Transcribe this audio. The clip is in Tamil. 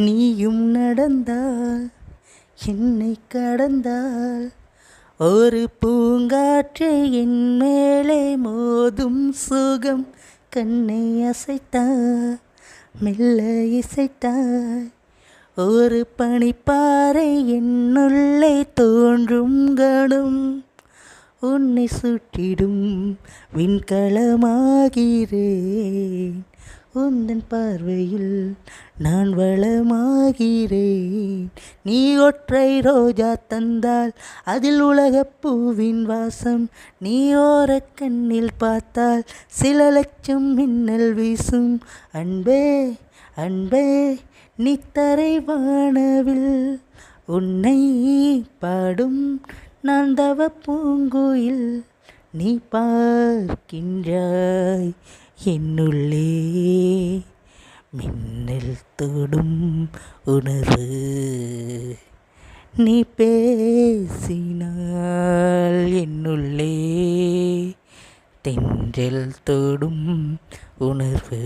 நீயும் நடந்தால் என்னை கடந்தால் ஒரு பூங்காற்றை என் மேலே மோதும் சுகம் கண்ணை அசைத்தாய் மெல்ல இசைத்தாய் ஒரு பனிப்பாறை என்னுள்ளே தோன்றும் கணம் உன்னை சுற்றிடும் விண்கலமாகிறேன் உந்தன் பார்வையில் நான் வளமாகிறேன் நீ ஒற்றை ரோஜா தந்தால் அதில் உலகப் பூவின் வாசம் நீ ஓரக் கண்ணில் பார்த்தால் சில லட்சம் மின்னல் வீசும் அன்பே அன்பே நீ தரை வானவில் உன்னை பாடும் நான் தவ பூங்குயில் நீ பார்க்கின்றாய் என்னுள்ளே மின்னல் தொடும் உணர்வு நீ பேசினால் என்னுள்ளே தென்றல் தொடும் உணர்வு